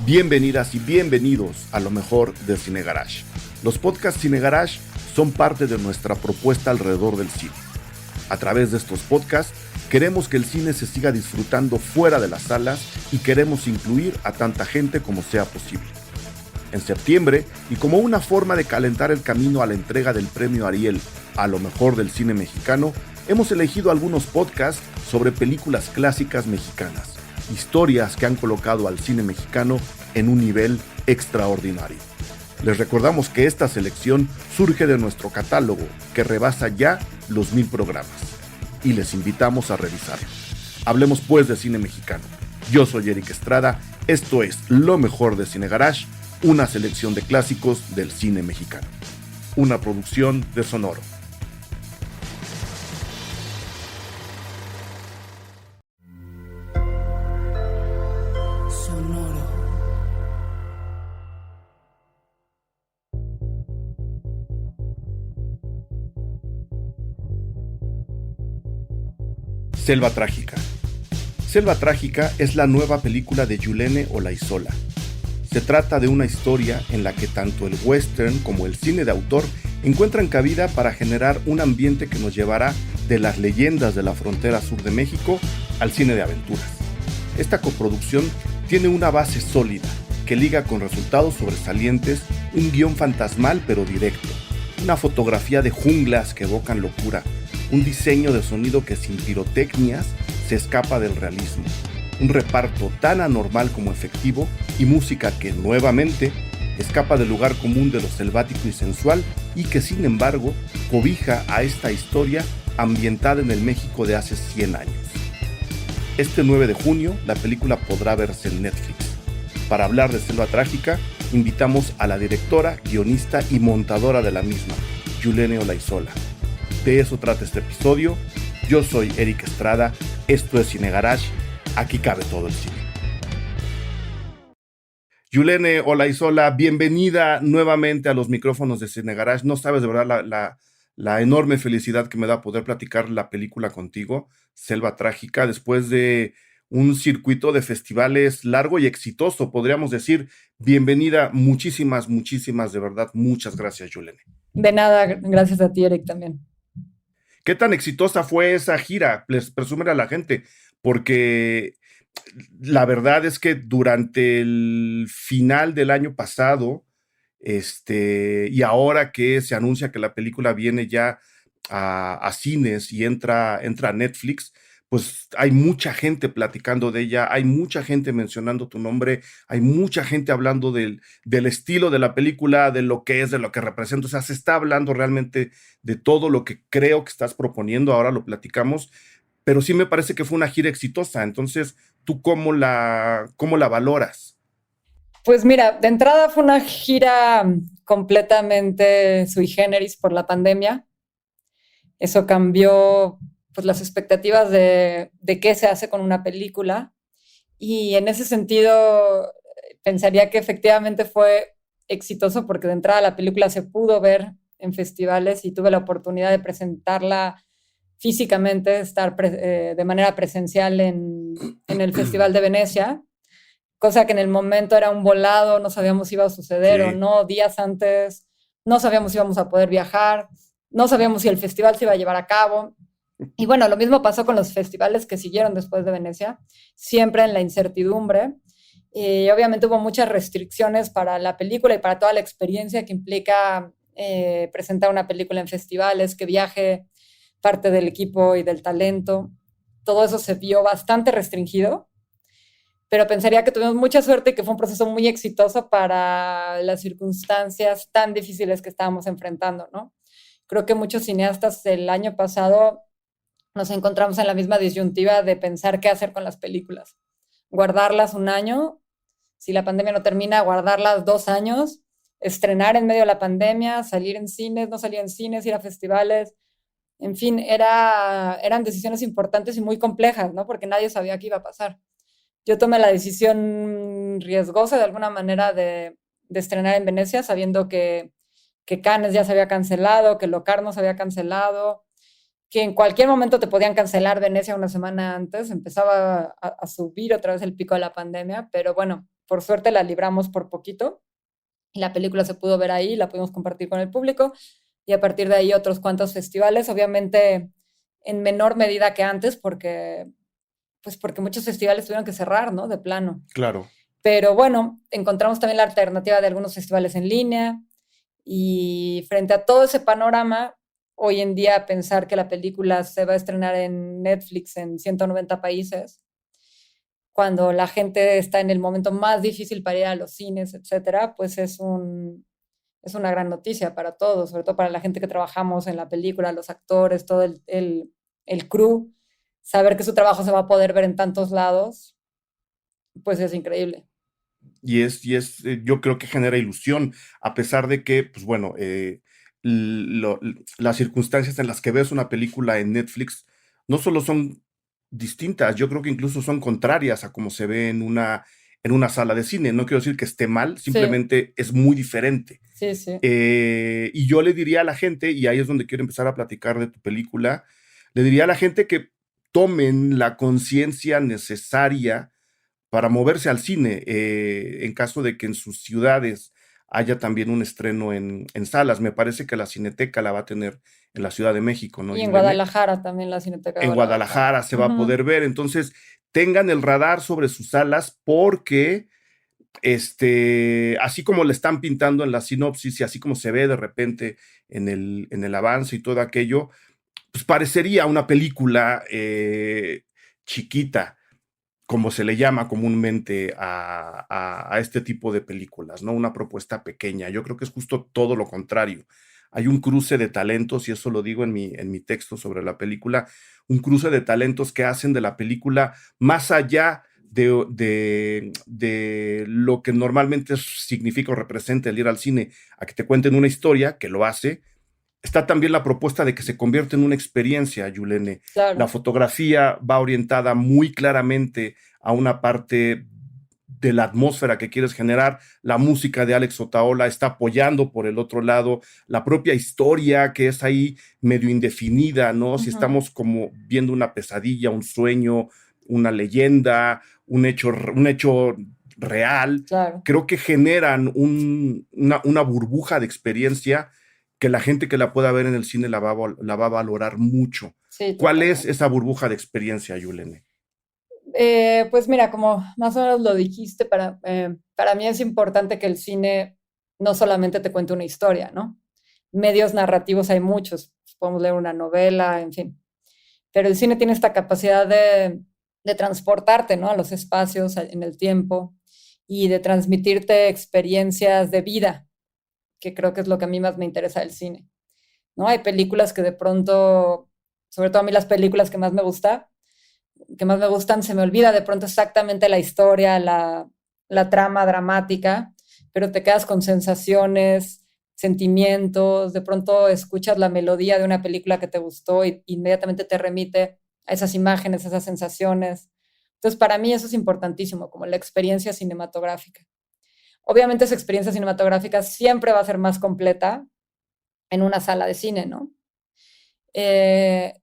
Bienvenidas y bienvenidos a lo mejor de Cine Garage. Los podcasts Cine Garage son parte de nuestra propuesta alrededor del cine. A través de estos podcasts queremos que el cine se siga disfrutando fuera de las salas y queremos incluir a tanta gente como sea posible. En septiembre, y como una forma de calentar el camino a la entrega del premio Ariel a lo mejor del cine mexicano, hemos elegido algunos podcasts sobre películas clásicas mexicanas. Historias que han colocado al cine mexicano en un nivel extraordinario. Les recordamos que esta selección surge de nuestro catálogo, que rebasa ya los 1000 programas, y les invitamos a revisarlo. Hablemos pues de cine mexicano. Yo soy Eric Estrada, esto es Lo Mejor de Cine Garage, una selección de clásicos del cine mexicano. Una producción de Sonoro. Selva Trágica. Selva Trágica es la nueva película de Yulene Olaizola. Se trata de una historia en la que tanto el western como el cine de autor encuentran cabida para generar un ambiente que nos llevará de las leyendas de la frontera sur de México al cine de aventuras. Esta coproducción tiene una base sólida que liga con resultados sobresalientes, un guión fantasmal pero directo, una fotografía de junglas que evocan locura, un diseño de sonido que sin pirotecnias se escapa del realismo, un reparto tan anormal como efectivo y música que nuevamente escapa del lugar común de lo selvático y sensual y que sin embargo cobija a esta historia ambientada en el México de hace 100 años. Este 9 de junio la película podrá verse en Netflix. Para hablar de Selva Trágica invitamos a la directora, guionista y montadora de la misma, Yulene Olaizola. De eso trata este episodio. Yo soy Eric Estrada, esto es Cine Garage, aquí cabe todo el cine. Yulene Olaizola, bienvenida nuevamente a los micrófonos de Cine Garage. No sabes de verdad la enorme felicidad que me da poder platicar la película contigo, Selva Trágica, después de un circuito de festivales largo y exitoso, podríamos decir. Bienvenida, muchísimas, de verdad, muchas gracias, Yulene. De nada, gracias a ti, Eric, también. ¿Qué tan exitosa fue esa gira? Les presumen a la gente, porque la verdad es que durante el final del año pasado, y ahora que se anuncia que la película viene ya a cines y entra a Netflix, pues hay mucha gente platicando de ella, hay mucha gente mencionando tu nombre, hay mucha gente hablando del estilo de la película, de lo que es, de lo que representa. O sea, se está hablando realmente de todo lo que creo que estás proponiendo, ahora lo platicamos, pero sí me parece que fue una gira exitosa. Entonces, ¿tú cómo la valoras? Pues mira, de entrada fue una gira completamente sui generis por la pandemia. Eso cambió pues, las expectativas de qué se hace con una película. Y en ese sentido, pensaría que efectivamente fue exitoso porque de entrada la película se pudo ver en festivales y tuve la oportunidad de presentarla físicamente, estar de manera presencial en el Festival de Venecia, cosa que en el momento era un volado, no sabíamos si iba a suceder o Sí. no, días antes no sabíamos si íbamos a poder viajar, no sabíamos si el festival se iba a llevar a cabo. Y bueno, lo mismo pasó con los festivales que siguieron después de Venecia, siempre en la incertidumbre. Y obviamente hubo muchas restricciones para la película y para toda la experiencia que implica presentar una película en festivales, que viaje parte del equipo y del talento. Todo eso se vio bastante restringido, pero pensaría que tuvimos mucha suerte y que fue un proceso muy exitoso para las circunstancias tan difíciles que estábamos enfrentando, ¿no? Creo que muchos cineastas el año pasado nos encontramos en la misma disyuntiva de pensar qué hacer con las películas. Guardarlas un año, si la pandemia no termina, guardarlas 2 años, estrenar en medio de la pandemia, salir en cines, no salir en cines, ir a festivales. En fin, eran decisiones importantes y muy complejas, ¿no? Porque nadie sabía qué iba a pasar. Yo tomé la decisión riesgosa de alguna manera de estrenar en Venecia, sabiendo que Cannes ya se había cancelado, que Locarno se había cancelado, que en cualquier momento te podían cancelar Venecia una semana antes, empezaba a subir otra vez el pico de la pandemia, pero bueno, por suerte la libramos por poquito y la película se pudo ver ahí, la pudimos compartir con el público y a partir de ahí otros cuantos festivales, obviamente en menor medida que antes porque muchos festivales tuvieron que cerrar, ¿no? De plano. Claro. Pero bueno, encontramos también la alternativa de algunos festivales en línea y frente a todo ese panorama, hoy en día pensar que la película se va a estrenar en Netflix en 190 países, cuando la gente está en el momento más difícil para ir a los cines, etcétera, pues es una gran noticia para todos, sobre todo para la gente que trabajamos en la película, los actores, todo el crew, saber que su trabajo se va a poder ver en tantos lados, pues es increíble. Yo creo que genera ilusión, a pesar de que, pues bueno, las circunstancias en las que ves una película en Netflix no solo son distintas, yo creo que incluso son contrarias a cómo se ve en una sala de cine. No quiero decir que esté mal, Sí, simplemente es muy diferente. sí, sí. Y yo le diría a la gente, y ahí es donde quiero empezar a platicar de tu película, le diría a la gente que tomen la conciencia necesaria para moverse al cine, en caso de que en sus ciudades haya también un estreno en salas. Me parece que la Cineteca la va a tener en la Ciudad de México, ¿no, Y en Yulene? Guadalajara también, la Cineteca de En Guadalajara. Guadalajara se va a Ujú. poder ver. Entonces, tengan el radar sobre sus salas porque así como le están pintando en la sinopsis y así como se ve de repente en el avance y todo aquello, pues parecería una película chiquita, como se le llama comúnmente a este tipo de películas, ¿no? Una propuesta pequeña. Yo creo que es justo todo lo contrario. Hay un cruce de talentos, y eso lo digo en mi texto sobre la película, un cruce de talentos que hacen de la película más allá de lo que normalmente significa o representa el ir al cine, a que te cuenten una historia, que lo hace. Está también la propuesta de que se convierta en una experiencia, Yulene. La Claro. fotografía va orientada muy claramente a una parte de la atmósfera que quieres generar. La música de Alex Otaola está apoyando por el otro lado la propia historia, que es ahí medio indefinida, ¿no? Si Ujú. estamos como viendo una pesadilla, un sueño, una leyenda, un hecho real, Claro. creo que generan una burbuja de experiencia que la gente que la pueda ver en el cine la va a valorar mucho. Sí, ¿Cuál es totalmente. esa burbuja de experiencia, Yulene? Pues mira, como más o menos lo dijiste, para mí es importante que el cine no solamente te cuente una historia, ¿no? Medios narrativos hay muchos, podemos leer una novela, en fin, pero el cine tiene esta capacidad de transportarte, ¿no? A los espacios, en el tiempo y de transmitirte experiencias de vida, que creo que es lo que a mí más me interesa del cine, ¿no? Hay películas que de pronto, sobre todo a mí las películas que más me gustan, se me olvida de pronto exactamente la historia, la trama dramática, pero te quedas con sensaciones, sentimientos, de pronto escuchas la melodía de una película que te gustó y inmediatamente te remite a esas imágenes, a esas sensaciones. Entonces, para mí eso es importantísimo, como la experiencia cinematográfica. Obviamente esa experiencia cinematográfica siempre va a ser más completa en una sala de cine, ¿no? Eh,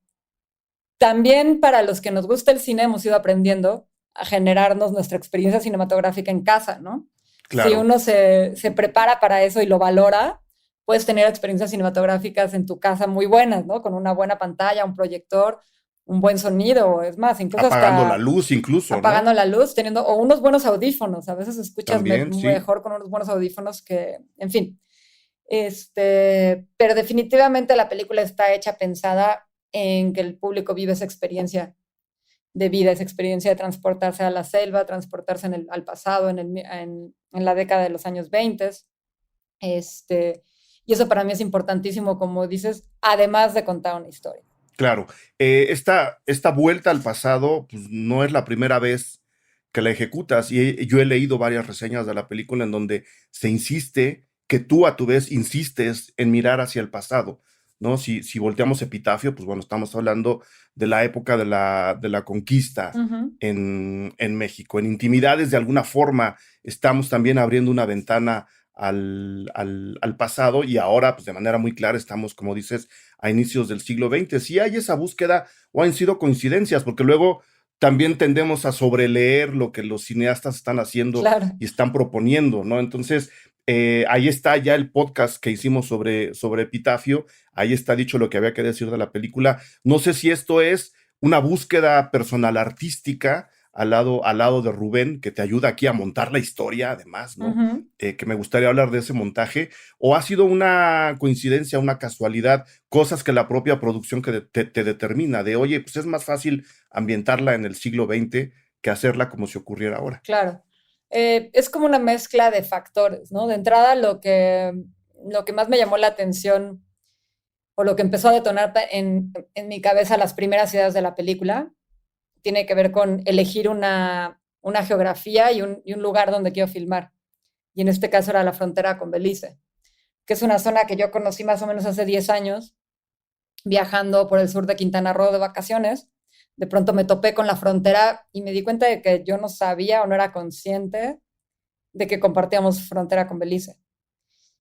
También para los que nos gusta el cine hemos ido aprendiendo a generarnos nuestra experiencia cinematográfica en casa, ¿no? Si Claro, uno se prepara para eso y lo valora, puedes tener experiencias cinematográficas en tu casa muy buenas, ¿no? Con una buena pantalla, un proyector, un buen sonido, es más, incluso apagando la hasta luz incluso, apagando ¿no? la luz, teniendo o unos buenos audífonos. A veces escuchas También, sí, mejor con unos buenos audífonos que, en fin. Pero definitivamente la película está hecha pensada en que el público vive esa experiencia de vida, esa experiencia de transportarse a la selva, transportarse al pasado, en la década de los años 20. Y eso para mí es importantísimo, como dices, además de contar una historia. claro. Esta vuelta al pasado, pues no es la primera vez que la ejecutas. Y yo he leído varias reseñas de la película en donde se insiste que tú a tu vez insistes en mirar hacia el pasado, ¿no? Si volteamos Epitafio, pues bueno, estamos hablando de la época de la conquista Ujú. en México. En Intimidades, de alguna forma, estamos también abriendo una ventana al pasado y ahora, pues de manera muy clara, estamos, como dices, a inicios del siglo XX. Sí hay esa búsqueda o han sido coincidencias, porque luego también tendemos a sobreleer lo que los cineastas están haciendo Claro. y están proponiendo, ¿no? Entonces, ahí está ya el podcast que hicimos sobre Epitafio, ahí está dicho lo que había que decir de la película. No sé si esto es una búsqueda personal artística al lado de Rubén, que te ayuda aquí a montar la historia, además, ¿no? Ujú. Que me gustaría hablar de ese montaje, o ha sido una coincidencia, una casualidad, cosas que la propia producción que te determina, de oye, pues es más fácil ambientarla en el siglo XX que hacerla como si ocurriera ahora. Claro. Es como una mezcla de factores, ¿no? De entrada, lo que más me llamó la atención o lo que empezó a detonar en mi cabeza las primeras ideas de la película tiene que ver con elegir una geografía y un lugar donde quiero filmar. Y en este caso era la frontera con Belice, que es una zona que yo conocí más o menos hace 10 años, viajando por el sur de Quintana Roo de vacaciones. De pronto me topé con la frontera y me di cuenta de que yo no sabía o no era consciente de que compartíamos frontera con Belice.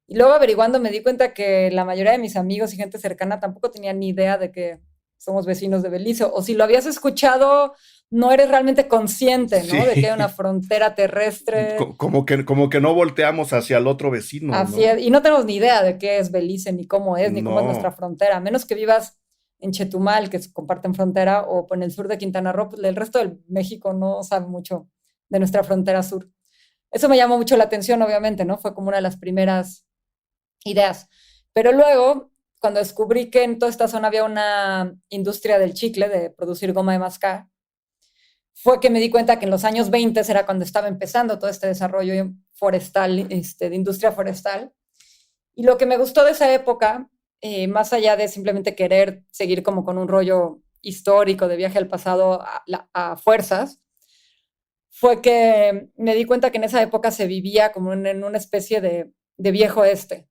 Y luego averiguando me di cuenta que la mayoría de mis amigos y gente cercana tampoco tenían ni idea de que somos vecinos de Belice. O si lo habías escuchado, no eres realmente consciente, ¿no? De que hay una Sí, frontera terrestre. como que no volteamos hacia el otro vecino, Así ¿no? es. Y no tenemos ni idea de qué es Belice, ni cómo es nuestra No, frontera. A menos que vivas en Chetumal, que comparten frontera, o en el sur de Quintana Roo, pues el resto del México no sabe mucho de nuestra frontera sur. Eso me llamó mucho la atención, obviamente, ¿no? Fue como una de las primeras ideas. Pero luego, cuando descubrí que en toda esta zona había una industria del chicle, de producir goma de mascar, fue que me di cuenta que en los años 20 era cuando estaba empezando todo este desarrollo forestal, de industria forestal. Y lo que me gustó de esa época, más allá de simplemente querer seguir como con un rollo histórico de viaje al pasado a fuerzas, fue que me di cuenta que en esa época se vivía como en una especie de viejo este,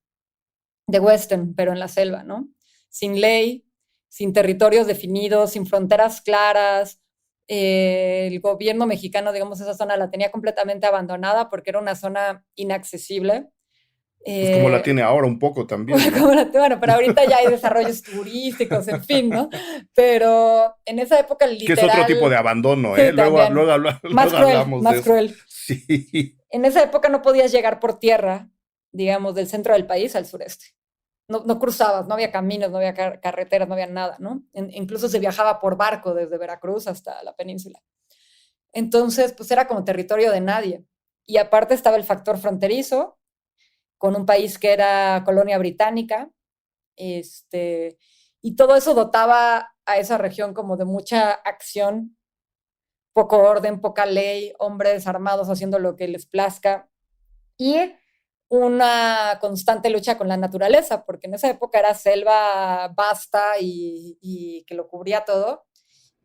de western, pero en la selva, ¿no? Sin ley, sin territorios definidos, sin fronteras claras. El gobierno mexicano, digamos, esa zona la tenía completamente abandonada porque era una zona inaccesible. pues como la Eh, tiene ahora un poco también, ¿no? bueno, pero ahorita ya hay desarrollos turísticos, en fin, ¿no? Pero en esa época Que es otro tipo de literal, abandono, ¿eh? sí, también, Luego hablamos de más eso. cruel. Sí, En esa época no podías llegar por tierra, digamos, del centro del país al sureste. No cruzabas, no había caminos, no había carreteras, no había nada, ¿no? Incluso se viajaba por barco desde Veracruz hasta la península. Entonces, pues era como territorio de nadie. Y aparte estaba el factor fronterizo, con un país que era colonia británica, y todo eso dotaba a esa región como de mucha acción, poco orden, poca ley, hombres armados haciendo lo que les plazca, y una constante lucha con la naturaleza, porque en esa época era selva vasta y que lo cubría todo,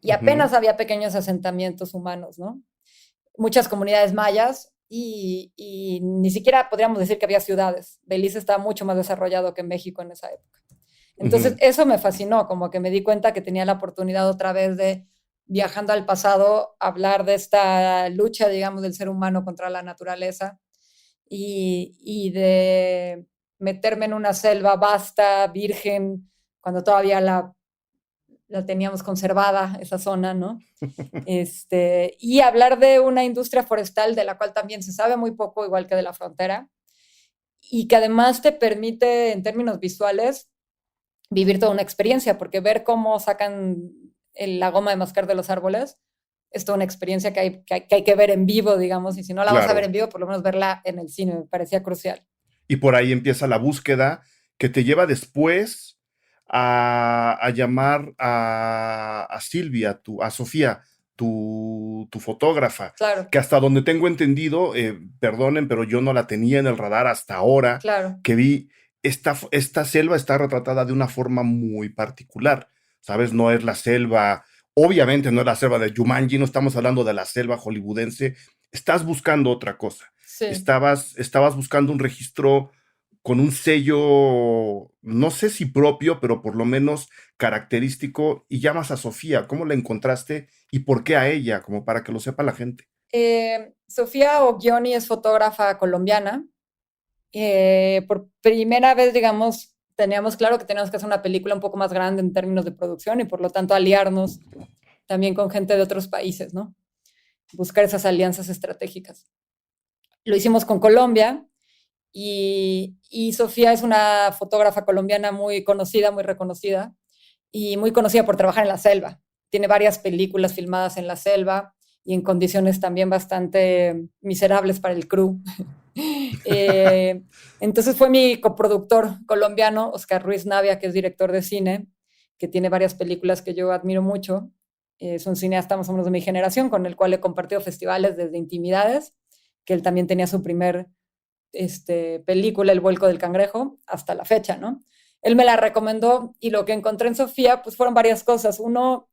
y ujú. apenas había pequeños asentamientos humanos, ¿no? Muchas comunidades mayas y ni siquiera podríamos decir que había ciudades. Belice estaba mucho más desarrollado que México en esa época. Entonces, Ujú. eso me fascinó, como que me di cuenta que tenía la oportunidad otra vez de, viajando al pasado, hablar de esta lucha, digamos, del ser humano contra la naturaleza y de meterme en una selva vasta, virgen, cuando todavía la teníamos conservada, esa zona, ¿no? Y hablar de una industria forestal de la cual también se sabe muy poco, igual que de la frontera, y que además te permite, en términos visuales, vivir toda una experiencia, porque ver cómo sacan la goma de mascar de los árboles es toda una experiencia que hay que ver en vivo, digamos, y si no la vas a ver Claro. en vivo, por lo menos verla en el cine, me parecía crucial. Y por ahí empieza la búsqueda que te lleva después a llamar a Silvia, a Sofía, tu fotógrafa, Claro, que hasta donde tengo entendido, perdonen, pero yo no la tenía en el radar hasta ahora claro, que vi, esta selva está retratada de una forma muy particular, ¿sabes? No es la selva, obviamente no es la selva de Jumanji, no estamos hablando de la selva hollywoodense, estás buscando otra cosa. sí. Estabas buscando un registro con un sello, no sé si propio, pero por lo menos característico, y llamas a Sofía. ¿Cómo la encontraste y por qué a ella? Como para que lo sepa la gente. Sofía Oggioni es fotógrafa colombiana. Por primera vez, digamos, teníamos claro que teníamos que hacer una película un poco más grande en términos de producción y por lo tanto aliarnos también con gente de otros países, ¿no? Buscar esas alianzas estratégicas. Lo hicimos con Colombia y Sofía es una fotógrafa colombiana muy conocida, muy reconocida y muy conocida por trabajar en la selva. Tiene varias películas filmadas en la selva y en condiciones también bastante miserables para el crew. eh, entonces fue mi coproductor colombiano, Oscar Ruiz Navia, que es director de cine, que tiene varias películas que yo admiro mucho. Es un cineasta más o menos de mi generación, con el cual he compartido festivales desde Intimidades, que él también tenía su primer película, El vuelco del cangrejo, hasta la fecha, ¿no? Él me la recomendó y lo que encontré en Sofía, pues fueron varias cosas. Uno,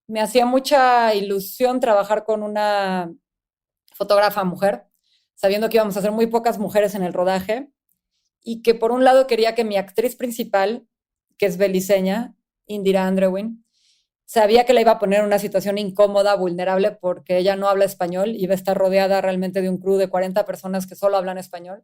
me hacía mucha ilusión trabajar con una fotógrafa mujer, sabiendo que íbamos a ser muy pocas mujeres en el rodaje y que por un lado quería que mi actriz principal, que es beliceña, Indira Andrewin, sabía que la iba a poner en una situación incómoda, vulnerable, porque ella no habla español y va a estar rodeada realmente de un crew de 40 personas que solo hablan español.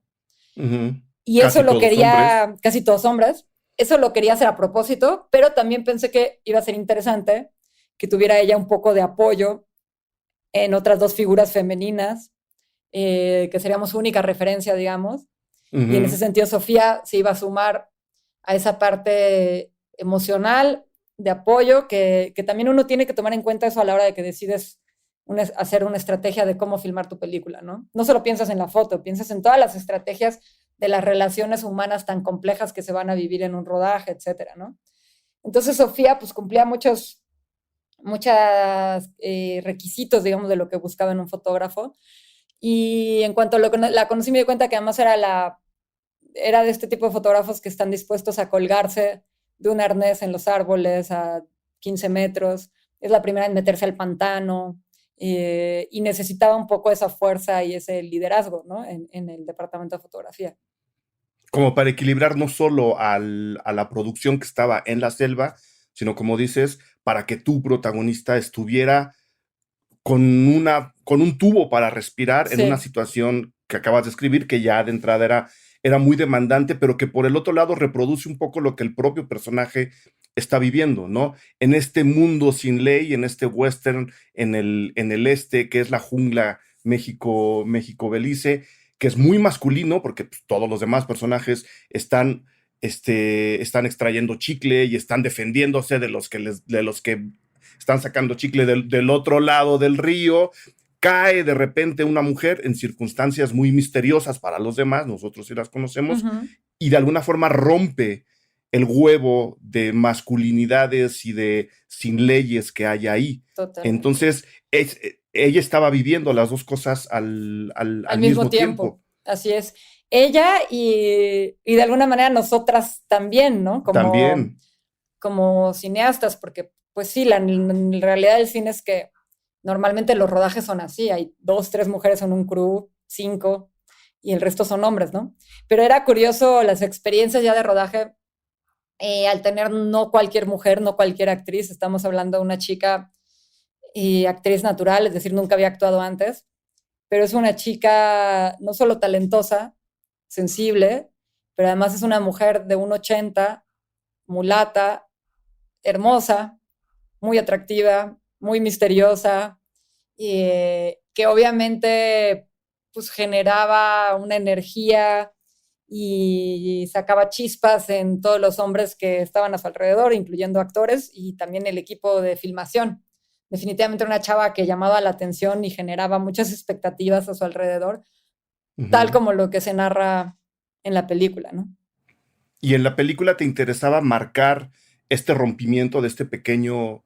Y eso Casi lo todos hombres. quería, casi todos hombres, eso lo quería hacer a propósito, pero también pensé que iba a ser interesante que tuviera ella un poco de apoyo en otras dos figuras femeninas, que seríamos su única referencia, digamos. Y en ese sentido, Sofía se iba a sumar a esa parte emocional de apoyo que también uno tiene que tomar en cuenta eso a la hora de que decides hacer una estrategia de cómo filmar tu película, ¿no? No solo piensas en la foto, piensas en todas las estrategias de las relaciones humanas tan complejas que se van a vivir en un rodaje, etcétera, ¿no? Entonces Sofía pues cumplía muchos requisitos, digamos, de lo que buscaba en un fotógrafo. Y en cuanto la conocí me di cuenta que además era de este tipo de fotógrafos que están dispuestos a colgarse de un arnés en los árboles a 15 metros. Es la primera en meterse al pantano y necesitaba un poco esa fuerza y ese liderazgo, ¿no? En el departamento de fotografía. Como para equilibrar no solo a la producción que estaba en la selva, sino como dices, para que tu protagonista estuviera con un tubo para respirar en una Sí. situación que acabas de escribir, que ya de entrada era muy demandante, pero que por el otro lado reproduce un poco lo que el propio personaje está viviendo, ¿no? En este mundo sin ley, en este western, en el este, que es la jungla México-Belice, que es muy masculino, porque pues, todos los demás personajes están extrayendo chicle y están defendiéndose de los que están sacando chicle del otro lado del río. Cae de repente una mujer en circunstancias muy misteriosas para los demás, nosotros sí las conocemos, y de alguna forma rompe el huevo de masculinidades y de sin leyes que hay ahí. Totalmente. Entonces, ella estaba viviendo las dos cosas al Al mismo mismo tiempo, tiempo. así es. Ella y de alguna manera nosotras también, ¿no? También. Como cineastas, porque pues sí, la realidad del cine es que normalmente los rodajes son así, hay 2, 3 mujeres en un crew, 5, y el resto son hombres, ¿no? Pero era curioso las experiencias ya de rodaje, al tener no cualquier mujer, no cualquier actriz, estamos hablando de una chica y actriz natural, es decir, nunca había actuado antes, pero es una chica no solo talentosa, sensible, pero además es una mujer de 1,80, mulata, hermosa, muy atractiva, muy misteriosa, que obviamente pues generaba una energía y sacaba chispas en todos los hombres que estaban a su alrededor, incluyendo actores y también el equipo de filmación. Definitivamente una chava que llamaba la atención y generaba muchas expectativas a su alrededor, tal como lo que se narra en la película, ¿no? Y en la película te interesaba marcar este rompimiento de este pequeño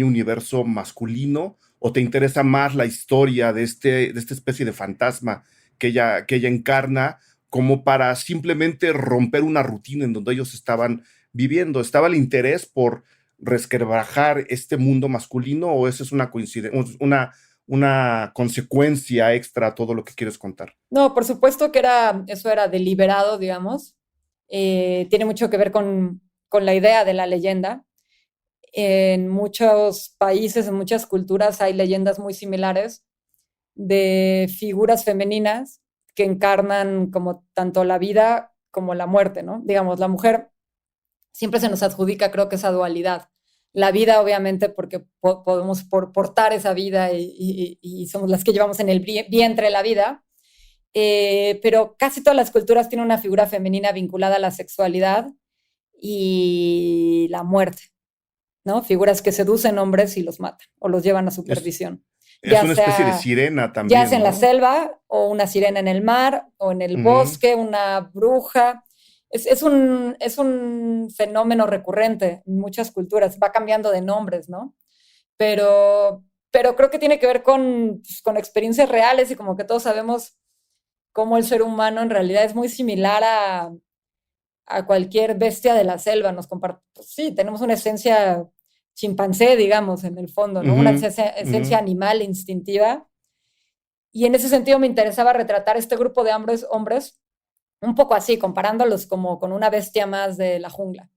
universo masculino, o te interesa más la historia de esta especie de fantasma que ella encarna, como para simplemente romper una rutina en donde ellos estaban viviendo. ¿Estaba el interés por resquebrajar este mundo masculino, o esa es una coincidencia, una consecuencia extra a todo lo que quieres contar? No, por supuesto que eso era deliberado, digamos. Tiene mucho que ver con la idea de la leyenda. En muchos países, en muchas culturas hay leyendas muy similares de figuras femeninas que encarnan como tanto la vida como la muerte, ¿no? Digamos, la mujer siempre se nos adjudica, creo que esa dualidad, la vida, obviamente, porque podemos portar esa vida y somos las que llevamos en el vientre la vida. Pero casi todas las culturas tienen una figura femenina vinculada a la sexualidad y la muerte, ¿no? Figuras que seducen hombres y los matan o los llevan a su Es, perdición. es Ya una especie de sea, sirena ya sea también, en la ¿no? selva o una sirena en el mar o en el Ujú. bosque, una bruja. Es un fenómeno recurrente en muchas culturas, va cambiando de nombres, ¿no? Pero creo que tiene que ver pues, con experiencias reales y como que todos sabemos cómo el ser humano en realidad es muy similar a cualquier bestia de la selva. Pues sí, tenemos una esencia chimpancé, digamos, en el fondo, ¿no? Una Ujú, esencia ujú. animal instintiva. Y en ese sentido me interesaba retratar este grupo de hombres un poco así, comparándolos como con una bestia más de la jungla.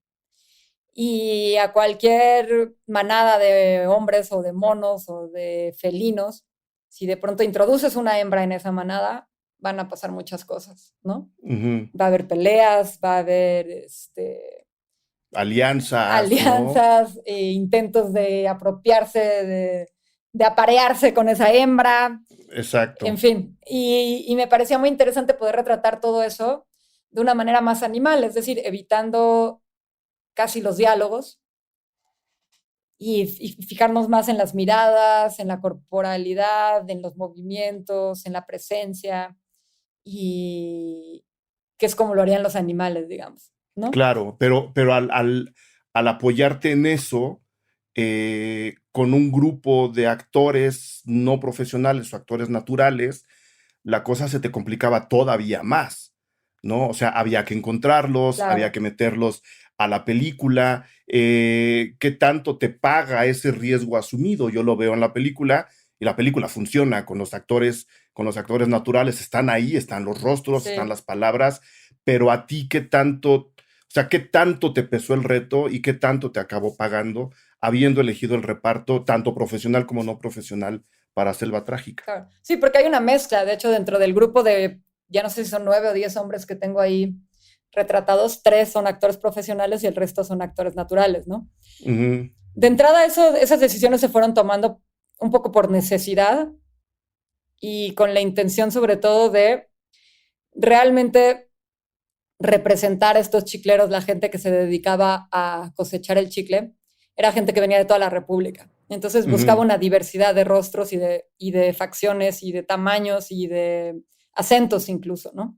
Y a cualquier manada de hombres o de monos o de felinos, si de pronto introduces una hembra en esa manada, van a pasar muchas cosas, ¿no? Ujú. Va a haber peleas, va a haber Alianzas, ¿no? alianzas, intentos de apropiarse, de aparearse con esa hembra, en Exacto. fin. Y me parecía muy interesante poder retratar todo eso de una manera más animal, es decir, evitando casi los diálogos y fijarnos más en las miradas, en la corporalidad, en los movimientos, en la presencia, y que es como lo harían los animales, digamos, ¿no? Claro, pero al apoyarte en eso, con un grupo de actores no profesionales o actores naturales, la cosa se te complicaba todavía más, ¿no? O sea, había que encontrarlos, había Claro. que meterlos a la película. ¿Qué tanto te paga ese riesgo asumido? Yo lo veo en la película y la película funciona con los actores naturales, están ahí, están los rostros, están Sí. las palabras, pero a ti, ¿qué tanto? O sea, ¿qué tanto te pesó el reto y qué tanto te acabó pagando habiendo elegido el reparto, tanto profesional como no profesional, para Selva Trágica? Claro. Sí, porque hay una mezcla, de hecho, dentro del grupo de, ya no sé si son 9 o 10 hombres que tengo ahí retratados, 3 son actores profesionales y el resto son actores naturales, ¿no? Ujú. De entrada, esas decisiones se fueron tomando un poco por necesidad y con la intención sobre todo de realmente representar a estos chicleros, la gente que se dedicaba a cosechar el chicle, era gente que venía de toda la República. Entonces buscaba Ujú. una diversidad de rostros y de facciones y de tamaños y de acentos incluso, ¿no?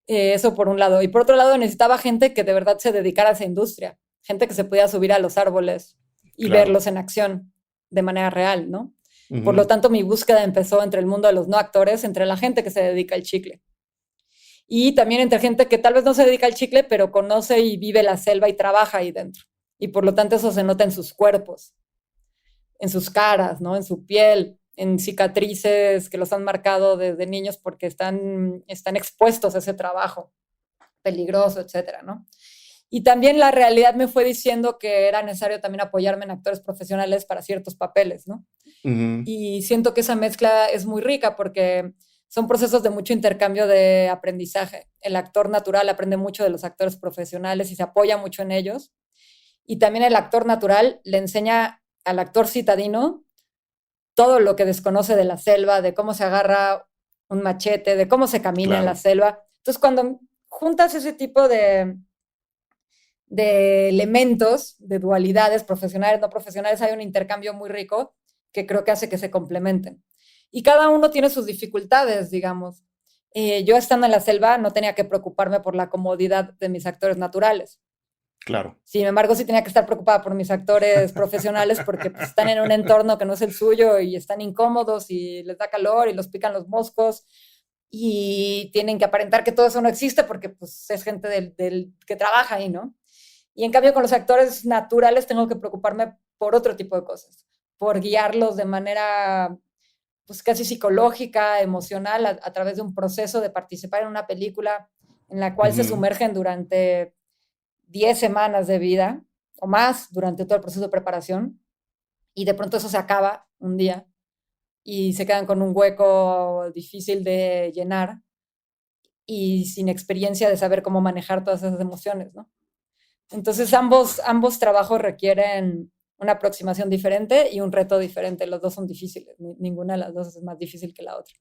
Eso por un lado. Y por otro lado necesitaba gente que de verdad se dedicara a esa industria, gente que se podía subir a los árboles y Claro. verlos en acción de manera real, ¿no? Por lo Ujú. tanto, mi búsqueda empezó entre el mundo de los no actores, entre la gente que se dedica al chicle y también entre gente que tal vez no se dedica al chicle, pero conoce y vive la selva y trabaja ahí dentro. Y por lo tanto eso se nota en sus cuerpos, en sus caras, ¿no? En su piel, en cicatrices que los han marcado desde niños porque están expuestos a ese trabajo peligroso, etcétera, ¿no? Y también la realidad me fue diciendo que era necesario también apoyarme en actores profesionales para ciertos papeles, ¿no? Ujú. Y siento que esa mezcla es muy rica porque son procesos de mucho intercambio de aprendizaje. El actor natural aprende mucho de los actores profesionales y se apoya mucho en ellos. Y también el actor natural le enseña al actor citadino todo lo que desconoce de la selva, de cómo se agarra un machete, de cómo se camina en la Claro. selva. Entonces, cuando juntas ese tipo de elementos, de dualidades profesionales, no profesionales, hay un intercambio muy rico que creo que hace que se complementen. Y cada uno tiene sus dificultades, digamos. Yo estando en la selva no tenía que preocuparme por la comodidad de mis actores naturales. Claro. Sin embargo, sí tenía que estar preocupada por mis actores profesionales porque pues, están en un entorno que no es el suyo y están incómodos y les da calor y los pican los moscos y tienen que aparentar que todo eso no existe porque pues, es gente del que trabaja ahí, ¿no? Y en cambio con los actores naturales tengo que preocuparme por otro tipo de cosas, por guiarlos de manera pues casi psicológica, emocional, a través de un proceso de participar en una película en la cual se Ujú. sumergen durante 10 semanas de vida o más durante todo el proceso de preparación y de pronto eso se acaba un día y se quedan con un hueco difícil de llenar y sin experiencia de saber cómo manejar todas esas emociones, ¿no? Entonces ambos trabajos requieren una aproximación diferente y un reto diferente. Los dos son difíciles, ninguna de las dos es más difícil que la otra.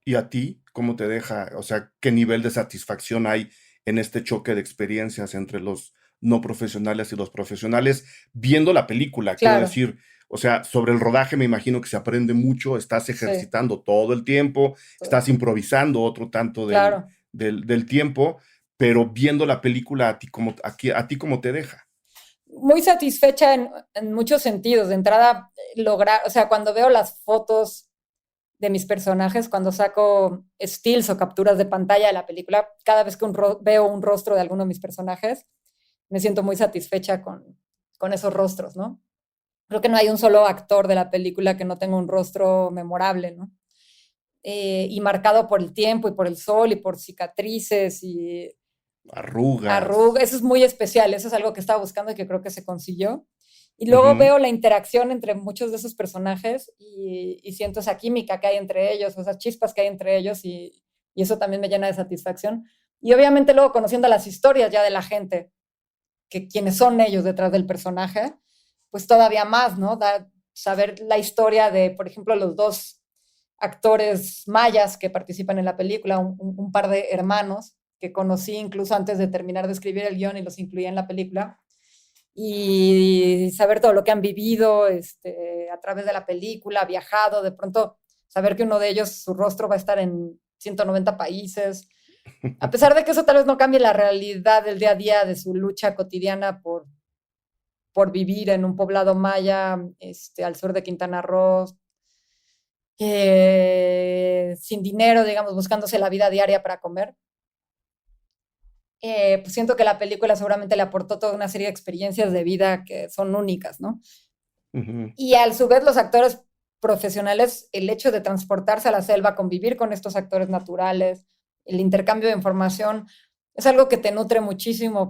¿Y a ti cómo te deja? O sea, ¿qué nivel de satisfacción hay en este choque de experiencias entre los no profesionales y los profesionales viendo la película? Quiero Claro, decir, o sea, sobre el rodaje me imagino que se aprende mucho, estás sí, ejercitando todo el tiempo, estás improvisando otro tanto claro. del tiempo, pero viendo la película a ti cómo te deja. Muy satisfecha en muchos sentidos. De entrada, lograr, o sea, cuando veo las fotos de mis personajes, cuando saco stills o capturas de pantalla de la película, cada vez que veo un rostro de alguno de mis personajes, me siento muy satisfecha con esos rostros, ¿no? Creo que no hay un solo actor de la película que no tenga un rostro memorable, ¿no? Y marcado por el tiempo y por el sol y por cicatrices y Arrugas. arrugas. Eso es muy especial, eso es algo que estaba buscando y que creo que se consiguió. Y luego Ujú. veo la interacción entre muchos de esos personajes y siento esa química que hay entre ellos, o esas chispas que hay entre ellos y eso también me llena de satisfacción. Y obviamente luego conociendo las historias ya de la gente, que quienes son ellos detrás del personaje, pues todavía más, ¿no? Saber la historia de, por ejemplo, los dos actores mayas que participan en la película, un par de hermanos que conocí incluso antes de terminar de escribir el guión y los incluía en la película, y saber todo lo que han vivido a través de la película, viajado, de pronto saber que uno de ellos, su rostro va a estar en 190 países, a pesar de que eso tal vez no cambie la realidad del día a día de su lucha cotidiana por vivir en un poblado maya al sur de Quintana Roo, sin dinero, digamos, buscándose la vida diaria para comer. Pues siento que la película seguramente le aportó toda una serie de experiencias de vida que son únicas, ¿no? Ujú. Y a su vez los actores profesionales, el hecho de transportarse a la selva, convivir con estos actores naturales, el intercambio de información, es algo que te nutre muchísimo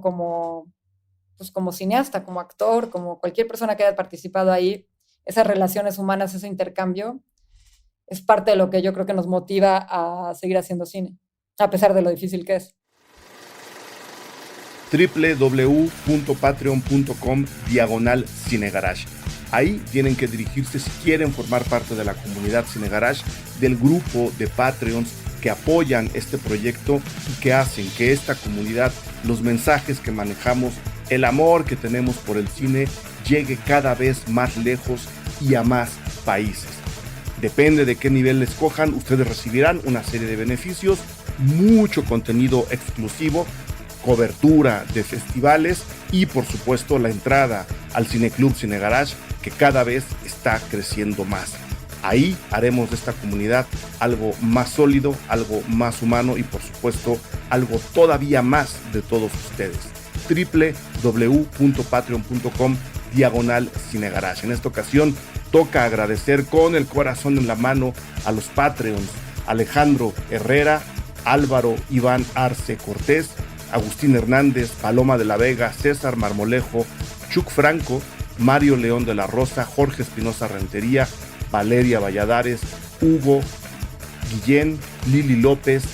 pues como cineasta, como actor, como cualquier persona que haya participado ahí. Esas relaciones humanas, ese intercambio, es parte de lo que yo creo que nos motiva a seguir haciendo cine, a pesar de lo difícil que es. www.patreon.com/cinegarage. Ahí tienen que dirigirse si quieren formar parte de la comunidad Cinegarage, del grupo de Patreons que apoyan este proyecto y que hacen que esta comunidad, los mensajes que manejamos, el amor que tenemos por el cine, llegue cada vez más lejos y a más países. Depende de qué nivel escojan, ustedes recibirán una serie de beneficios, mucho contenido exclusivo, cobertura de festivales y por supuesto la entrada al Cineclub Cinegarage, que cada vez está creciendo más. Ahí haremos de esta comunidad algo más sólido, algo más humano y por supuesto algo todavía más de todos ustedes. www.patreon.com/cinegarage. En esta ocasión toca agradecer con el corazón en la mano a los Patreons: Alejandro Herrera, Álvaro Iván Arce Cortés, Agustín Hernández, Paloma de la Vega, César Marmolejo, Chuck Franco, Mario León de la Rosa, Jorge Espinosa Rentería, Valeria Valladares, Hugo Guillén, Lili López,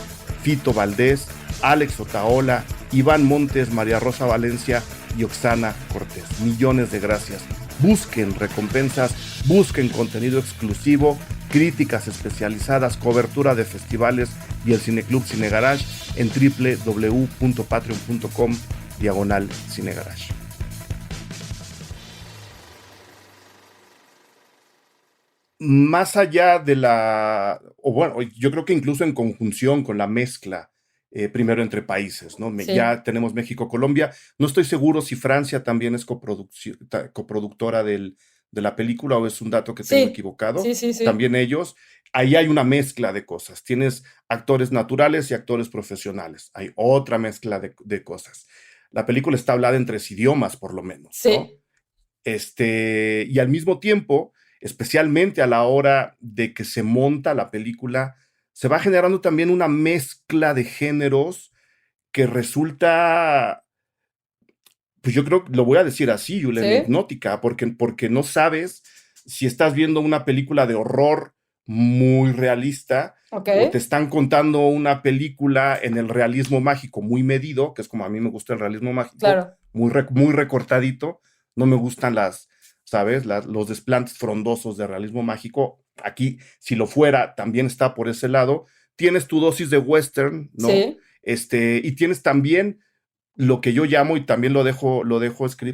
Fito Valdés, Alex Otaola, Iván Montes, María Rosa Valencia y Oxana Cortés. Millones de gracias. Busquen recompensas, busquen contenido exclusivo, críticas especializadas, cobertura de festivales y el Cineclub Cinegarage en www.patreon.com/cinegarage. Más allá de o bueno, yo creo que incluso en conjunción con la mezcla, primero entre países, ¿no? Sí, Ya tenemos México-Colombia. No estoy seguro si Francia también es coproductora de la película o es un dato que tengo sí, equivocado. sí, sí, sí. También ellos. Ahí hay una mezcla de cosas. Tienes actores naturales y actores profesionales. Hay otra mezcla de cosas. La película está hablada en 3 idiomas, por lo menos, ¿no? Sí, Y al mismo tiempo, especialmente a la hora de que se monta la película, se va generando también una mezcla de géneros que resulta, pues yo creo, lo voy a decir así, Julen, sí, hipnótica, porque no sabes si estás viendo una película de horror muy realista ok, o te están contando una película en el realismo mágico muy medido, que es como a mí me gusta el realismo mágico, claro. muy recortadito. No me gustan ¿sabes? Los desplantes frondosos de realismo mágico, aquí, si lo fuera, también está por ese lado. Tienes tu dosis de western, ¿no? Sí, Y tienes también lo que yo llamo, y también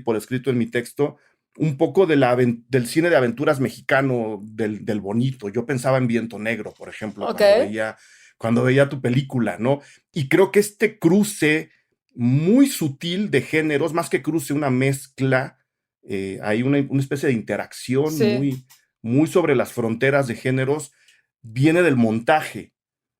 por escrito en mi texto, un poco del cine de aventuras mexicano, del bonito. Yo pensaba en Viento Negro, por ejemplo, ok, cuando veía tu película, ¿no? Y creo que este cruce muy sutil de géneros, más que cruce, una mezcla, hay una especie de interacción sí. muy sobre las fronteras de géneros, viene del montaje,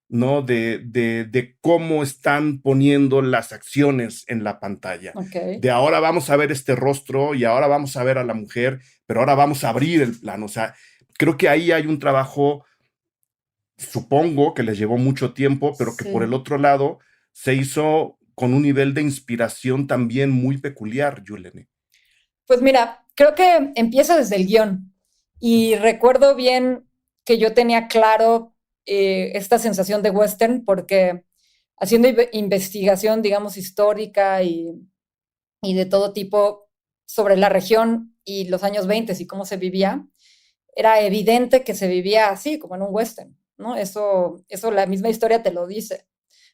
¿no? De cómo están poniendo las acciones en la pantalla. Ok. De ahora vamos a ver este rostro y ahora vamos a ver a la mujer, pero ahora vamos a abrir el plano. O sea, creo que ahí hay un trabajo, supongo que les llevó mucho tiempo, pero que por el Sí. otro lado se hizo con un nivel de inspiración también muy peculiar, Yulene. Pues mira, creo que empieza desde el guión y recuerdo bien que yo tenía claro esta sensación de western porque haciendo investigación, digamos, histórica y de todo tipo sobre la región y los años 20 y cómo se vivía, era evidente que se vivía así, como en un western, ¿no? Eso la misma historia te lo dice.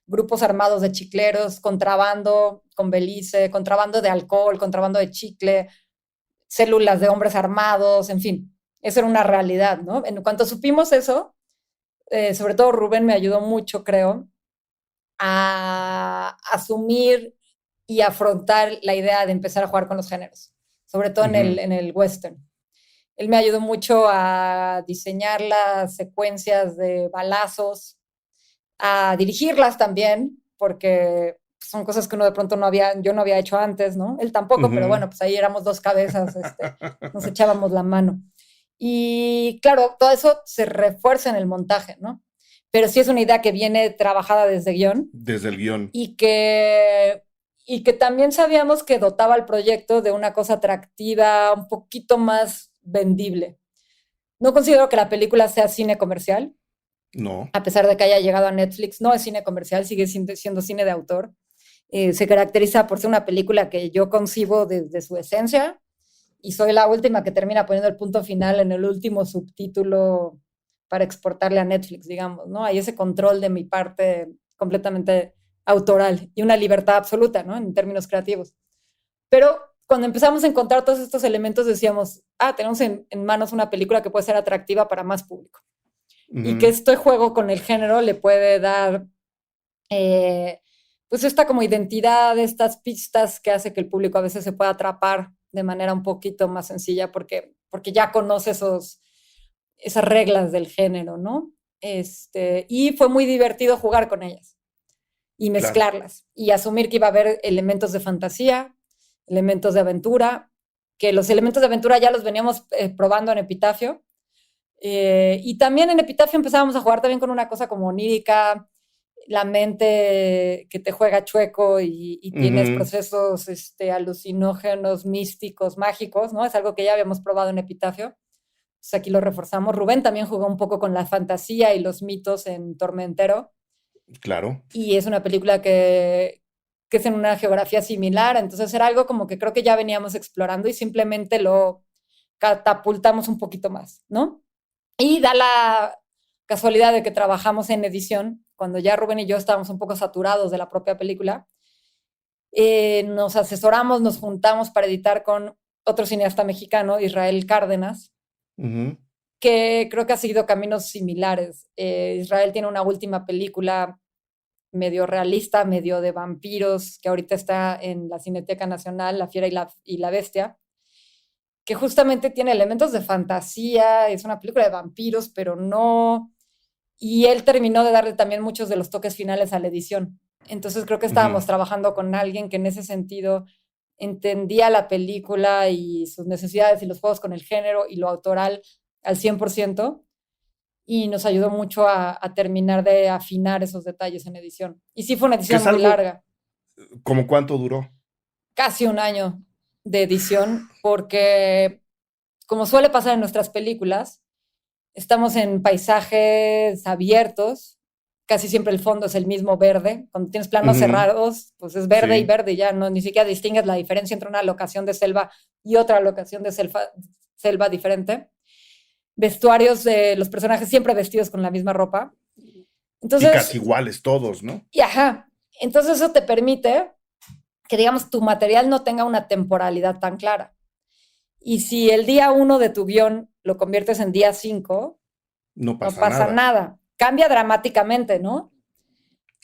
Grupos armados de chicleros, contrabando con Belice, contrabando de alcohol, contrabando de chicle, células de hombres armados, en fin, eso era una realidad, ¿no? En cuanto supimos eso, sobre todo Rubén me ayudó mucho, creo, a asumir y afrontar la idea de empezar a jugar con los géneros, sobre todo Ujú. en el western. Él me ayudó mucho a diseñar las secuencias de balazos, a dirigirlas también, porque son cosas que uno de pronto yo no había hecho antes, ¿no? Él tampoco, pero Ujú. bueno, pues ahí éramos dos cabezas, nos echábamos la mano. Y claro, todo eso se refuerza en el montaje, ¿no? Pero sí es una idea que viene trabajada desde guión Desde el guión. y que, y que también sabíamos que dotaba al proyecto de una cosa atractiva, un poquito más vendible. No considero que la película sea cine comercial, No. a pesar de que haya llegado a Netflix, no es cine comercial, sigue siendo cine de autor. Se caracteriza por ser una película que yo concibo desde su esencia y soy la última que termina poniendo el punto final en el último subtítulo para exportarle a Netflix, digamos, ¿no? Hay ese control de mi parte completamente autoral y una libertad absoluta, ¿no? En términos creativos. Pero cuando empezamos a encontrar todos estos elementos decíamos, tenemos en manos una película que puede ser atractiva para más público y que Ujú. este juego con el género le puede dar eh, pues esta como identidad, estas pistas que hace que el público a veces se pueda atrapar de manera un poquito más sencilla porque ya conoce esas reglas del género, ¿no? Y fue muy divertido jugar con ellas y Claro. mezclarlas y asumir que iba a haber elementos de fantasía, elementos de aventura, que los elementos de aventura ya los veníamos probando en Epitafio. Y también en Epitafio empezábamos a jugar también con una cosa como onírica, la mente que te juega chueco y tienes Ujú. procesos alucinógenos, místicos, mágicos, ¿no? Es algo que ya habíamos probado en Epitafio. Pues aquí lo reforzamos. Rubén también jugó un poco con la fantasía y los mitos en Tormentero. Claro. Y es una película que es en una geografía similar. Entonces era algo como que creo que ya veníamos explorando y simplemente lo catapultamos un poquito más, ¿no? Y da la casualidad de que trabajamos en edición, cuando ya Rubén y yo estábamos un poco saturados de la propia película, nos asesoramos, nos juntamos para editar con otro cineasta mexicano, Israel Cárdenas, Ujú. que creo que ha seguido caminos similares. Israel tiene una última película medio realista, medio de vampiros, que ahorita está en la Cineteca Nacional, La Fiera y la Bestia, que justamente tiene elementos de fantasía, es una película de vampiros, pero no. Y él terminó de darle también muchos de los toques finales a la edición. Entonces creo que Ujú. estábamos trabajando con alguien que en ese sentido entendía la película y sus necesidades y los juegos con el género y lo autoral al 100% y nos ayudó mucho a terminar de afinar esos detalles en edición. Y sí fue una Que edición es muy algo, larga, ¿como cuánto duró? casi un año de edición, porque como suele pasar en nuestras películas, estamos en paisajes abiertos, casi siempre el fondo es el mismo verde. Cuando tienes planos Ujú. cerrados, pues es verde y Sí. verde, ya no ni siquiera distingues la diferencia entre una locación de selva y otra locación de selva, selva diferente, vestuarios de los personajes siempre vestidos con la misma ropa. Entonces, y casi iguales todos, ¿no? y ajá, entonces eso te permite que, digamos, tu material no tenga una temporalidad tan clara. Y si el día 1 de tu guión lo conviertes en día 5, No no pasa pasa nada. nada. Cambia dramáticamente, ¿no?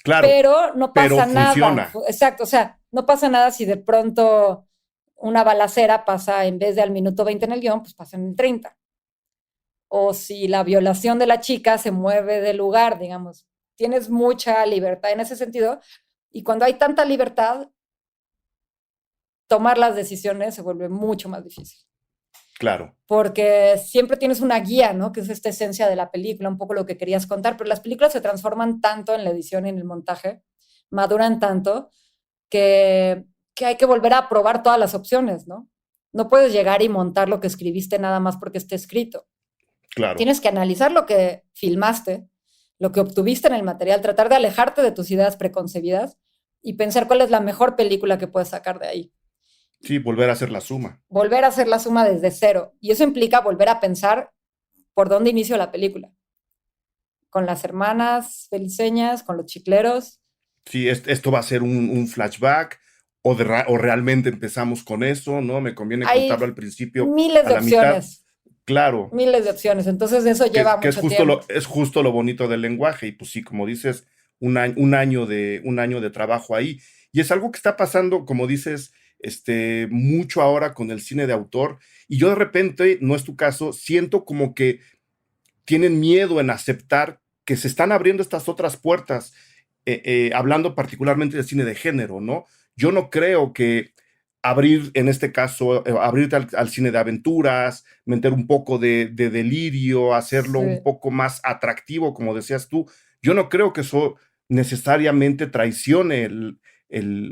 Claro, Pero no pero pasa nada. funciona. Exacto, o sea, no pasa nada si de pronto una balacera pasa, en vez de al minuto 20 en el guión, pues pasa en el 30. O si la violación de la chica se mueve del lugar, digamos. Tienes mucha libertad en ese sentido. Y cuando hay tanta libertad, tomar las decisiones se vuelve mucho más difícil. Claro. Porque siempre tienes una guía, ¿no? Que es esta esencia de la película, un poco lo que querías contar, pero las películas se transforman tanto en la edición y en el montaje, maduran tanto, que hay que volver a probar todas las opciones, ¿no? No puedes llegar y montar lo que escribiste nada más porque esté escrito. Claro. Tienes que analizar lo que filmaste, lo que obtuviste en el material, tratar de alejarte de tus ideas preconcebidas y pensar cuál es la mejor película que puedes sacar de ahí. Sí, volver a hacer la suma. Volver a hacer la suma desde cero. Y eso implica volver a pensar por dónde inicio la película. Con las hermanas feliceñas, con los chicleros. Sí, esto va a ser un flashback o realmente empezamos con eso, ¿no? Me conviene contarlo Hay al principio, miles a de la mitad. opciones. Claro, Miles de opciones. Entonces eso lleva que es mucho justo tiempo. es justo lo bonito del lenguaje. Y pues sí, como dices, un año de trabajo ahí. Y es algo que está pasando, como dices, mucho ahora con el cine de autor. Y yo de repente, no es tu caso, siento como que tienen miedo en aceptar que se están abriendo estas otras puertas, hablando particularmente del cine de género, ¿no? Yo no creo que abrir, en este caso, abrirte al cine de aventuras, meter un poco de delirio, hacerlo un Sí. poco más atractivo, como decías tú, yo no creo que eso necesariamente traicione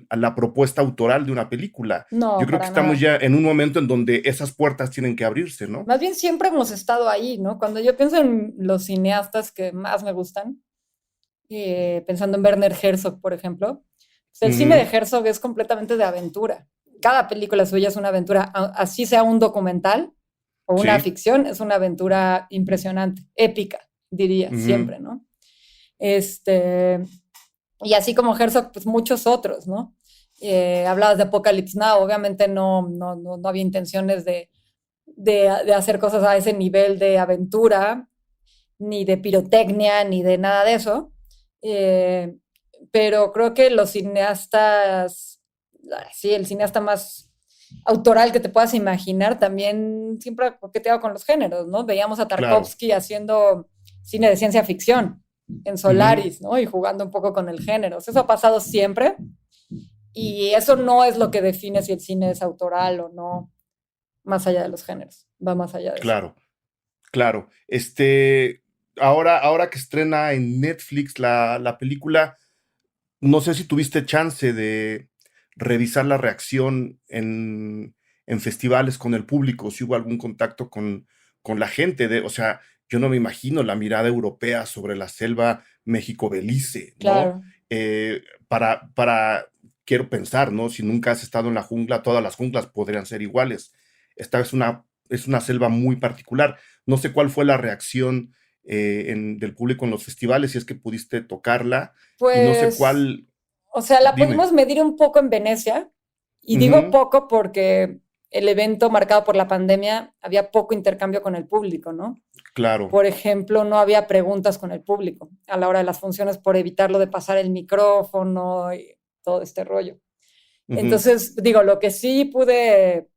a la propuesta autoral de una película. Yo No, creo que para estamos nada. ya en un momento en donde esas puertas tienen que abrirse, ¿no? Más bien siempre hemos estado ahí, ¿no? Cuando yo pienso en los cineastas que más me gustan, pensando en Werner Herzog, por ejemplo, pues el cine de Ujú. Herzog es completamente de aventura. Cada película suya es una aventura, así sea un documental o una Sí. ficción, es una aventura impresionante, épica, diría, Ujú. siempre, ¿no? Este, y así como Herzog, pues muchos otros, ¿no? Hablabas de Apocalypse Now, obviamente no había intenciones de hacer cosas a ese nivel de aventura, ni de pirotecnia, ni de nada de eso. Eh, pero creo que los cineastas, sí, el cineasta más autoral que te puedas imaginar, también siempre ha coqueteado con los géneros, ¿no? Veíamos a Claro. Tarkovsky haciendo cine de ciencia ficción en Ujú. Solaris, ¿no? Y jugando un poco con el género. Eso ha pasado siempre y eso no es lo que define si el cine es autoral o no, más allá de los géneros, va más allá de eso. Claro, claro. Ahora que estrena en Netflix la película, no sé si tuviste chance de revisar la reacción en festivales con el público, si hubo algún contacto con la gente, o sea, yo no me imagino la mirada europea sobre la selva México-Belice, ¿no? Claro. Quiero pensar, ¿no? Si nunca has estado en la jungla, todas las junglas podrían ser iguales. Esta es una selva muy particular. No sé cuál fue la reacción del público en los festivales, si es que pudiste tocarla, y no sé Pues, cuál, o sea, la dime. pudimos medir un poco en Venecia, y digo Ujú. poco porque el evento marcado por la pandemia había poco intercambio con el público, ¿no? Claro. Por ejemplo, no había preguntas con el público a la hora de las funciones por evitarlo de pasar el micrófono y todo este rollo. Ujú. Entonces, digo, lo que sí pude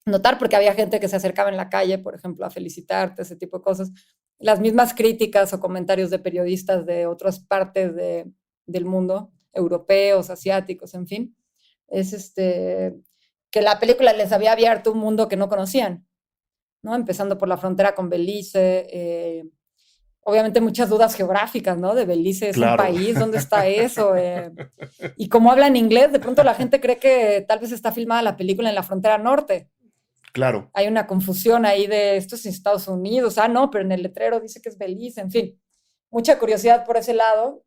notar, porque había gente que se acercaba en la calle, por ejemplo, a felicitarte, ese tipo de cosas, las mismas críticas o comentarios de periodistas de otras partes del mundo, europeos, asiáticos, en fin, es que la película les había abierto un mundo que no conocían, ¿no? Empezando por la frontera con Belice, obviamente muchas dudas geográficas, ¿no? De Belice es un Claro. país, ¿dónde está eso? Y como hablan inglés, de pronto la gente cree que tal vez está filmada la película en la frontera norte. Claro. Hay una confusión ahí de esto es Estados Unidos, no, pero en el letrero dice que es Belice, en fin, mucha curiosidad por ese lado,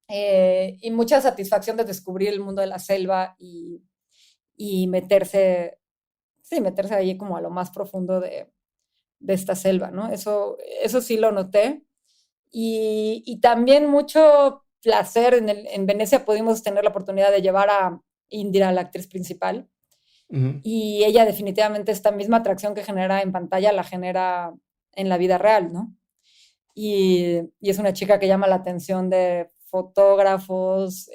y mucha satisfacción de descubrir el mundo de la selva y meterse sí, meterse ahí como a lo más profundo de esta selva, ¿no? Eso sí lo noté. Y también mucho placer. En Venecia pudimos tener la oportunidad de llevar a Indira, la actriz principal, Ujú. y ella definitivamente esta misma atracción que genera en pantalla la genera en la vida real, ¿no? Y es una chica que llama la atención de fotógrafos,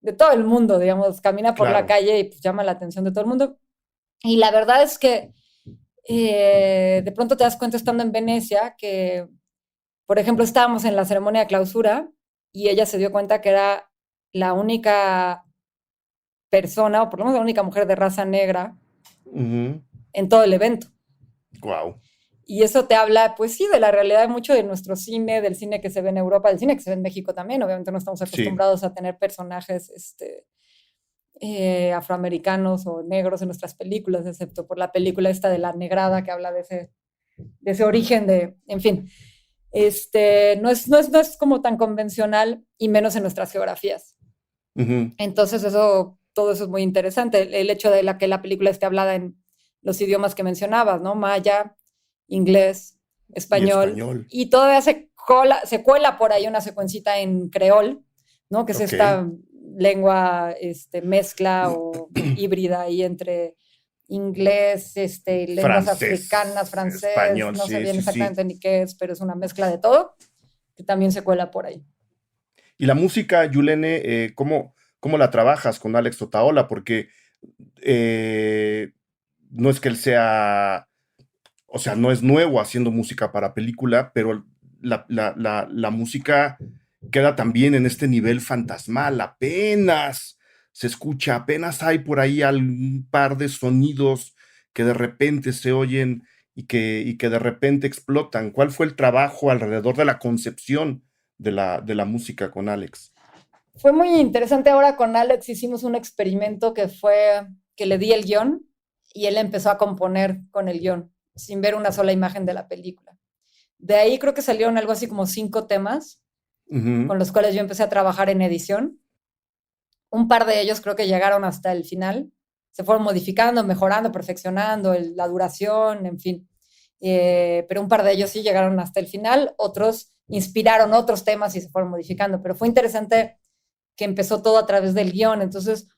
de todo el mundo, digamos, camina por la Claro. calle y pues llama la atención de todo el mundo. Y la verdad es que de pronto te das cuenta estando en Venecia que, por ejemplo, estábamos en la ceremonia de clausura y ella se dio cuenta que era la única persona, o por lo menos la única mujer de raza negra en todo el evento. Wow. Y eso te habla, pues sí, de la realidad de mucho de nuestro cine, del cine que se ve en Europa, del cine que se ve en México también. Obviamente no estamos Sí. acostumbrados a tener personajes afroamericanos o negros en nuestras películas, excepto por la película esta de La Negrada, que habla de ese origen de, en fin, no es como tan convencional y menos en nuestras geografías. Ujú. Entonces todo eso es muy interesante. El hecho de que la película esté hablada en los idiomas que mencionabas, ¿no? Maya, inglés, Y español, español. y todavía se cuela por ahí una secuencita en creol, ¿no? Que es Ok. esta lengua mezcla o híbrida ahí entre inglés, lenguas africanas, Francés, francés, español, no sé sí, bien sí, sí. exactamente ni qué es, pero es una mezcla de todo, que también se cuela por ahí. Y la música, Yulene, ¿cómo la trabajas con Alex Otaola? Porque eh, no es que él sea, o sea, no es nuevo haciendo música para película, pero la música queda también en este nivel fantasmal. Apenas se escucha, apenas hay por ahí un par de sonidos que de repente se oyen y que de repente explotan. ¿Cuál fue el trabajo alrededor de la concepción de la música con Alex? Fue muy interesante. Ahora con Alex hicimos un experimento que fue que le di el guión y él empezó a componer con el guión, sin ver una sola imagen de la película. De ahí creo que salieron algo así como 5 temas Ujú. con los cuales yo empecé a trabajar en edición. Un par de ellos creo que llegaron hasta el final, se fueron modificando, mejorando, perfeccionando la duración, en fin. Pero un par de ellos sí llegaron hasta el final, otros inspiraron otros temas y se fueron modificando, pero fue interesante que empezó todo a través del guión. Entonces,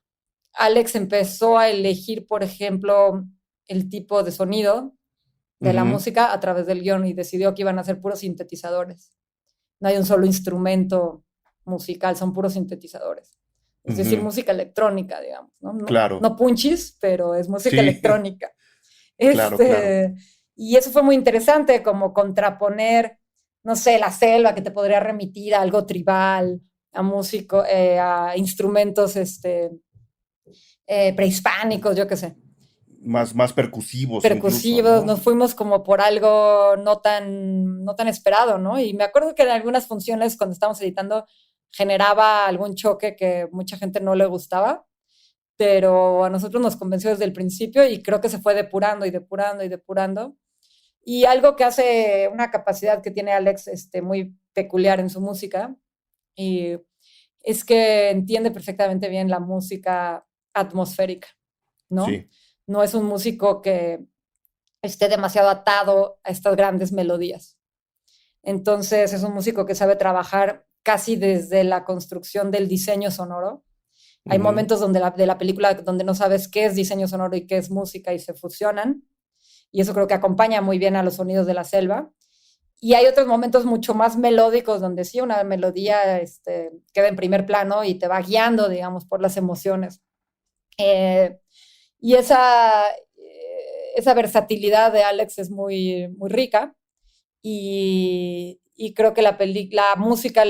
Alex empezó a elegir, por ejemplo, el tipo de sonido de la Ujú. música a través del guión y decidió que iban a ser puros sintetizadores. No hay un solo instrumento musical, son puros sintetizadores. Es decir, Ujú. música electrónica, digamos, ¿no? No, Claro, no punchis, pero es música sí, electrónica. claro, claro. Este, y eso fue muy interesante, como contraponer, no sé, la selva que te podría remitir a algo tribal, a músico, a instrumentos prehispánicos, yo qué sé, Más percusivos incluso, percusivos, ¿no? nos fuimos como por algo no tan esperado, ¿no? Y me acuerdo que en algunas funciones cuando estábamos editando generaba algún choque que mucha gente no le gustaba, pero a nosotros nos convenció desde el principio y creo que se fue depurando y depurando y depurando. Y algo que hace una capacidad que tiene Alex muy peculiar en su música y es que entiende perfectamente bien la música atmosférica, ¿no? Sí, No es un músico que esté demasiado atado a estas grandes melodías. Entonces es un músico que sabe trabajar casi desde la construcción del diseño sonoro. Hay ujú, momentos de la película donde no sabes qué es diseño sonoro y qué es música y se fusionan. Y eso creo que acompaña muy bien a los sonidos de la selva. Y hay otros momentos mucho más melódicos donde sí una melodía queda en primer plano y te va guiando, digamos, por las emociones. Eh, y esa versatilidad de Alex es muy, muy rica y creo que la música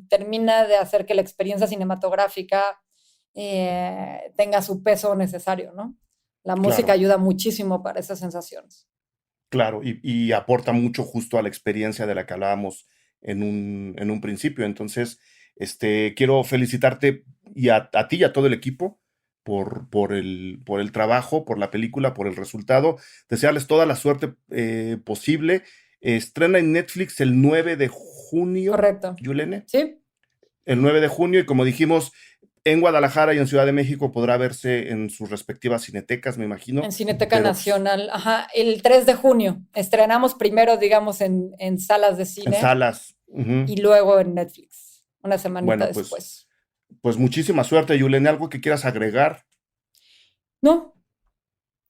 termina de hacer que la experiencia cinematográfica tenga su peso necesario, ¿no? La música claro, ayuda muchísimo para esas sensaciones. claro, y aporta mucho justo a la experiencia de la que hablábamos en un principio. Entonces, quiero felicitarte y a ti y a todo el equipo por el trabajo, por la película, por el resultado. Desearles toda la suerte posible. Estrena en Netflix el 9 de junio, Correcto. Yulene. ¿Sí? El 9 de junio, y como dijimos, En Guadalajara y en Ciudad de México podrá verse en sus respectivas cinetecas, me imagino. En Cineteca Nacional, el 3 de junio. Estrenamos primero, digamos, en salas de cine. En salas. Y luego en Netflix, una semanita después. Pues muchísima suerte, Yulene. ¿Algo que quieras agregar? No.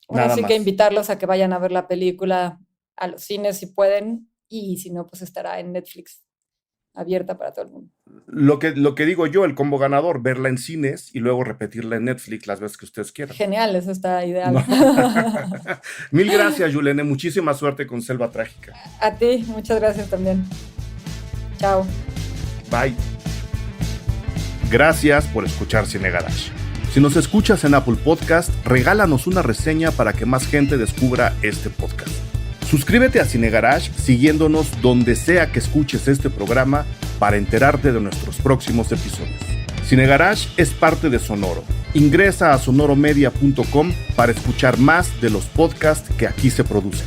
Ahora Nada sí más. que invitarlos a que vayan a ver la película a los cines si pueden, y si no, pues estará en Netflix, abierta para todo el mundo. Lo que digo yo, el combo ganador, verla en cines y luego repetirla en Netflix las veces que ustedes quieran. Genial, eso está ideal. No. Mil gracias, Yulene. Muchísima suerte con Selva Trágica. A ti, muchas gracias también. Chao. Bye. Gracias por escuchar Cine Garage. Si nos escuchas en Apple Podcast, regálanos una reseña para que más gente descubra este podcast. Suscríbete a Cine Garage siguiéndonos donde sea que escuches este programa para enterarte de nuestros próximos episodios. Cine Garage es parte de Sonoro. Ingresa a sonoromedia.com para escuchar más de los podcasts que aquí se producen.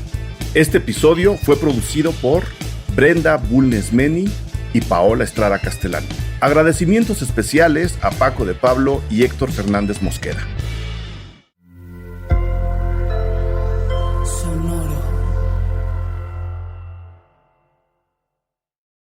Este episodio fue producido por Brenda Bulnes-Meni y Paola Estrada Castellani. Agradecimientos especiales a Paco de Pablo y Héctor Fernández Mosquera.